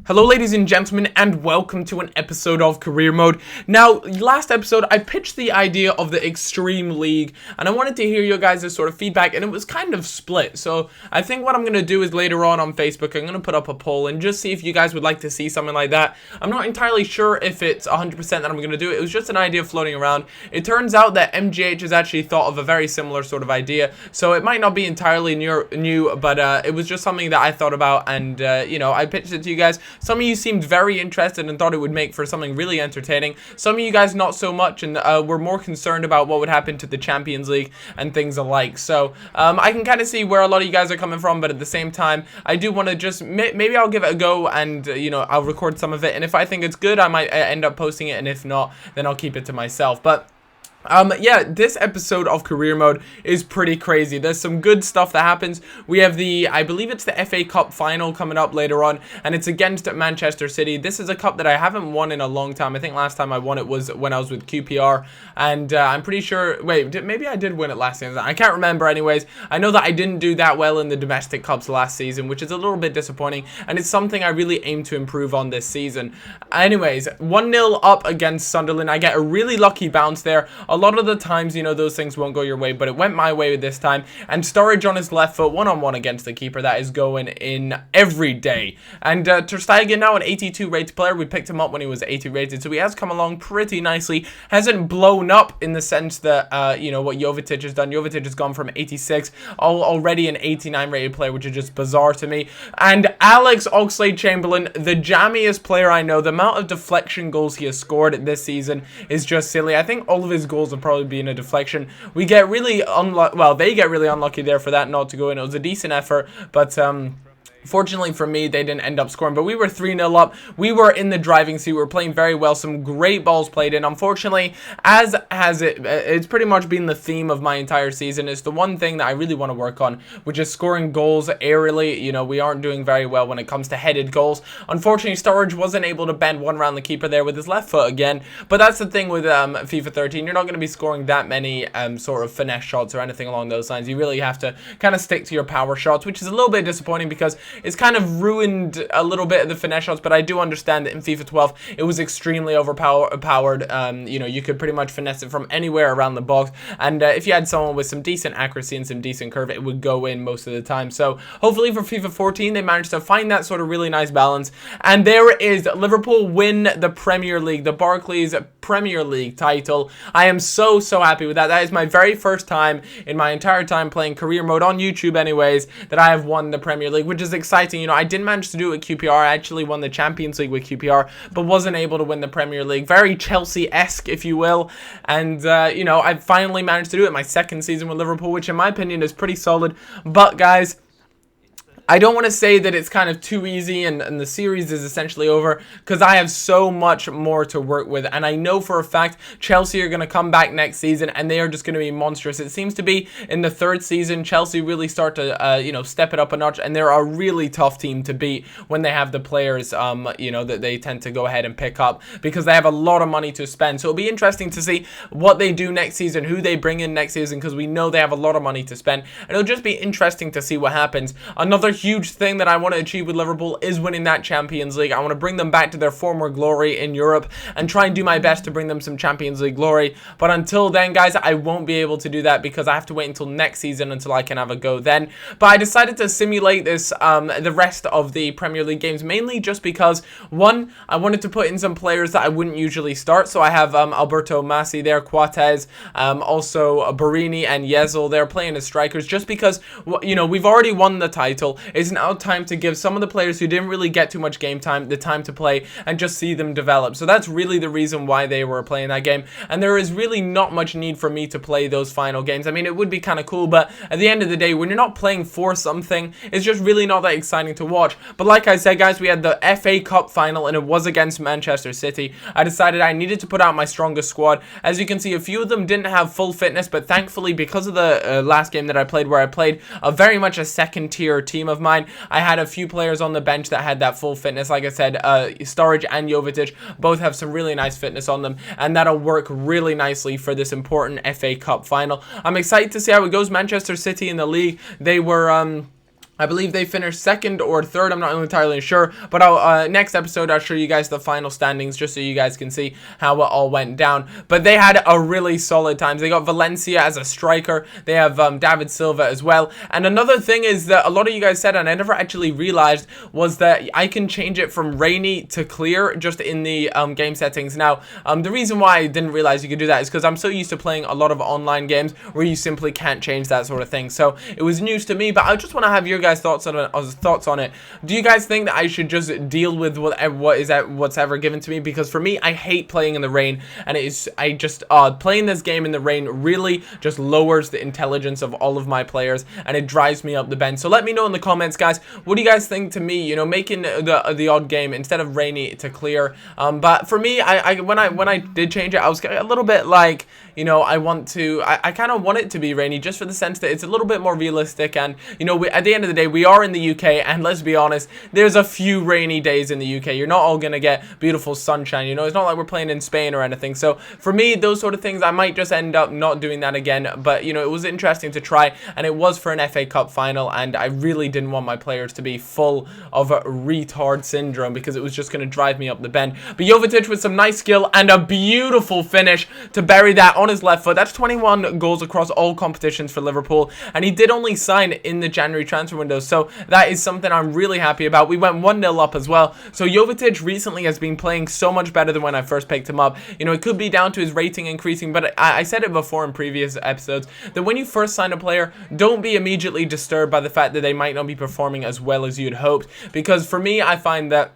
Hello ladies and gentlemen, and welcome to an episode of Career Mode. Now, last episode I pitched the idea of the Extreme League, and I wanted to hear your guys' sort of feedback, and it was kind of split. So I think what I'm going to do is later on Facebook, I'm going to put up a poll and just see if you guys would like to see something like that. I'm not entirely sure if it's 100% that I'm going to do it. It was just an idea floating around. It turns out that MGH has actually thought of a very similar sort of idea, so it might not be entirely new, but it was just something that I thought about, and you know, I pitched it to you guys. Some of you seemed very interested and thought it would make for something really entertaining. Some of you guys not so much, and were more concerned about what would happen to the Champions League and things alike. So I can kind of see where a lot of you guys are coming from, but at the same time, I do want to just maybe I'll give it a go, and you know, I'll record some of it, and if I think it's good, I might end up posting it, and if not, then I'll keep it to myself. But yeah, this episode of Career Mode is pretty crazy. There's some good stuff that happens. We have I believe it's the FA Cup final coming up later on, and it's against Manchester City. This is a cup that I haven't won in a long time. I think last time I won it was when I was with QPR, and I'm pretty sure, wait, maybe I did win it last season. I can't remember anyways. I know that I didn't do that well in the domestic cups last season, which is a little bit disappointing, and it's something I really aim to improve on this season. Anyways, 1-0 up against Sunderland. I get a really lucky bounce there. A lot of the times, you know, those things won't go your way, but it went my way this time. And Sturridge on his left foot, one-on-one against the keeper. That is going in every day. And Ter Stegen now an 82 rated player. We picked him up when he was 80 rated, so he has come along pretty nicely. Hasn't blown up in the sense that, you know, what Jovetic has done. Jovetic has gone from 86 already an 89 rated player, which is just bizarre to me. And Alex Oxlade-Chamberlain, the jammiest player I know. The amount of deflection goals he has scored this season is just silly. I think all of his goals have probably been a deflection. We get really unlucky. Well, they get really unlucky there for that not to go in. It was a decent effort, but fortunately for me, they didn't end up scoring, but we were 3-0 up. We were in the driving seat. We were playing very well. Some great balls played in. Unfortunately, as has it's pretty much been the theme of my entire season. It's the one thing that I really want to work on, which is scoring goals aerially. You know, we aren't doing very well when it comes to headed goals. Unfortunately, Sturridge wasn't able to bend one around the keeper there with his left foot again, but that's the thing with FIFA 13. You're not going to be scoring that many sort of finesse shots or anything along those lines. You really have to kind of stick to your power shots, which is a little bit disappointing because it's kind of ruined a little bit of the finesse shots, but I do understand that in FIFA 12 it was extremely overpowered. You know, you could pretty much finesse it from anywhere around the box, and if you had someone with some decent accuracy and some decent curve, it would go in most of the time. So hopefully for FIFA 14 they managed to find that sort of really nice balance, and there is Liverpool win the Premier League, the Barclays Premier League title. I am so happy with that. That is my very first time in my entire time playing Career Mode on YouTube anyways that I have won the Premier League, which is exciting. You know, I didn't manage to do it with QPR. I actually won the Champions League with QPR, but wasn't able to win the Premier League. Very Chelsea-esque, if you will. And, you know, I finally managed to do it my second season with Liverpool, which in my opinion is pretty solid. But, guys, I don't want to say that it's kind of too easy and the series is essentially over, because I have so much more to work with, and I know for a fact Chelsea are going to come back next season and they are just going to be monstrous. It seems to be in the third season Chelsea really start to you know, step it up a notch, and they're a really tough team to beat when they have the players you know, that they tend to go ahead and pick up, because they have a lot of money to spend. So it'll be interesting to see what they do next season, who they bring in next season, because we know they have a lot of money to spend, and it'll just be interesting to see what happens. Another huge thing that I want to achieve with Liverpool is winning that Champions League. I want to bring them back to their former glory in Europe and try and do my best to bring them some Champions League glory. But until then, guys, I won't be able to do that because I have to wait until next season until I can have a go then. But I decided to simulate this the rest of the Premier League games, mainly just because, one, I wanted to put in some players that I wouldn't usually start. So I have Alberto Massi there, Coates, also Barini and Yezel. They're playing as strikers just because, you know, we've already won the title. It's now time to give some of the players who didn't really get too much game time the time to play and just see them develop. So that's really the reason why they were playing that game, and there is really not much need for me to play those final games. I mean, it would be kind of cool, but at the end of the day, when you're not playing for something, it's just really not that exciting to watch. But like I said, guys, we had the FA Cup final and it was against Manchester City. I decided I needed to put out my strongest squad. As you can see, a few of them didn't have full fitness, but thankfully, because of the last game that I played, where I played very much a second tier team of mine, I had a few players on the bench that had that full fitness. Like I said, Sturridge and Jovetic both have some really nice fitness on them, and that'll work really nicely for this important FA Cup final. I'm excited to see how it goes. Manchester City in the league, they were I believe they finished second or third. I'm not entirely sure. But I'll, next episode, I'll show you guys the final standings just so you guys can see how it all went down. But they had a really solid time. They got Valencia as a striker. They have David Silva as well. And another thing is that a lot of you guys said, and I never actually realized, was that I can change it from rainy to clear just in the game settings. Now, the reason why I didn't realize you could do that is because I'm so used to playing a lot of online games where you simply can't change that sort of thing. So it was news to me, but I just want to have your guys' thoughts on it. Do you guys think that I should just deal with what's ever given to me? Because for me, I hate playing in the rain, and playing this game in the rain really just lowers the intelligence of all of my players, and it drives me up the bend. So let me know in the comments, guys, what do you guys think to me, you know, making the odd game instead of rainy to clear. But for me, when I did change it, I was a little bit like, you know, I kind of want it to be rainy just for the sense that it's a little bit more realistic, and you know, at the end of the day, we are in the UK, and let's be honest, there's a few rainy days in the UK. You're not all gonna get beautiful sunshine, you know. It's not like we're playing in Spain or anything. So for me, those sort of things, I might just end up not doing that again. But you know, it was interesting to try, and it was for an FA Cup final, and I really didn't want my players to be full of retard syndrome because it was just gonna drive me up the bend. But Jovetic with some nice skill and a beautiful finish to bury that on his left foot. That's 21 goals across all competitions for Liverpool, and he did only sign in the January transfer window, so that is something I'm really happy about. We went 1-0 up as well. So Jovetic recently has been playing so much better than when I first picked him up. You know, it could be down to his rating increasing, but I said it before in previous episodes that when you first sign a player, don't be immediately disturbed by the fact that they might not be performing as well as you'd hoped, because for me, I find that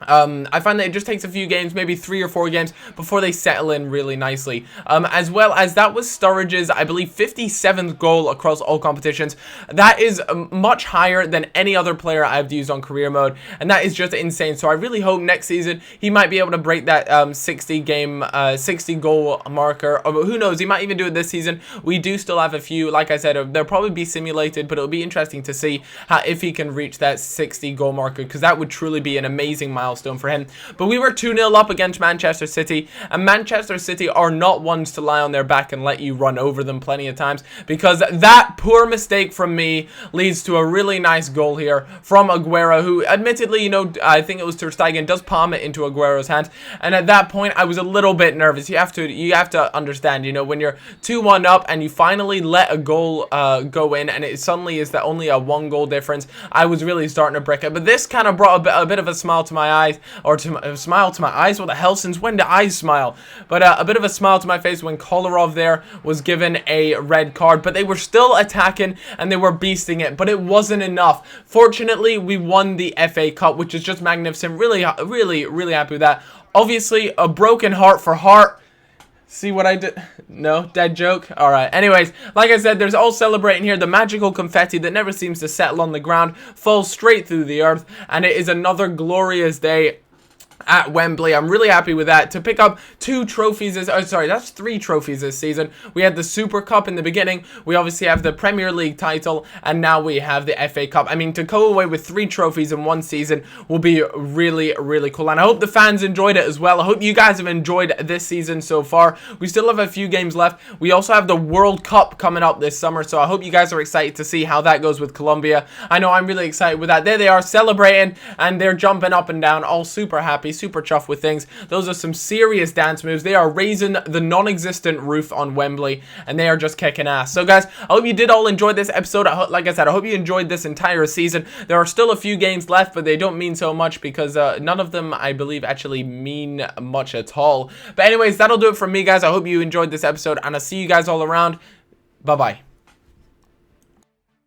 it just takes a few games, maybe 3 or 4 games, before they settle in really nicely. As well as that was Sturridge's, I believe, 57th goal across all competitions. That is much higher than any other player I've used on career mode, and that is just insane. So I really hope next season he might be able to break that 60 goal marker. Or who knows, he might even do it this season. We do still have a few, like I said, they'll probably be simulated, but it'll be interesting to see if he can reach that 60 goal marker, because that would truly be an amazing milestone for him. But we were 2-0 up against Manchester City, and Manchester City are not ones to lie on their back and let you run over them plenty of times, because that poor mistake from me leads to a really nice goal here from Aguero, who admittedly, you know, I think it was Ter Stegen, does palm it into Aguero's hands, and at that point I was a little bit nervous. You have to understand, you know, when you're 2-1 up and you finally let a goal go in, and it suddenly is that only a 1-goal difference, I was really starting to break it. But this kind of brought a bit of a smile to my eyes, or a smile to my eyes. What the hell? Since when do eyes smile? But a bit of a smile to my face when Kolarov there was given a red card. But they were still attacking and they were beasting it, but it wasn't enough. Fortunately, we won the FA Cup, which is just magnificent. Really happy with that. Obviously, a broken heart for Hart. See what I did? No? Dead joke? Alright. Anyways, like I said, there's all celebrating here. The magical confetti that never seems to settle on the ground falls straight through the earth. And it is another glorious day at Wembley. I'm really happy with that. To pick up 2 trophies that's 3 trophies this season. We had the Super Cup in the beginning. We obviously have the Premier League title, and now we have the FA Cup. I mean, to go away with 3 trophies in one season will be really cool. And I hope the fans enjoyed it as well. I hope you guys have enjoyed this season so far. We still have a few games left. We also have the World Cup coming up this summer, so I hope you guys are excited to see how that goes with Colombia. I know I'm really excited with that. There they are celebrating, and they're jumping up and down, all super happy, super chuffed with things. Those are some serious dance moves. They are raising the non-existent roof on Wembley, and they are just kicking ass. So guys, I hope you did all enjoy this episode. Like I said, I hope you enjoyed this entire season. There are still a few games left, but they don't mean so much because none of them, I believe, actually mean much at all. But anyways, that'll do it from me, guys. I hope you enjoyed this episode, and I'll see you guys all around. Bye-bye.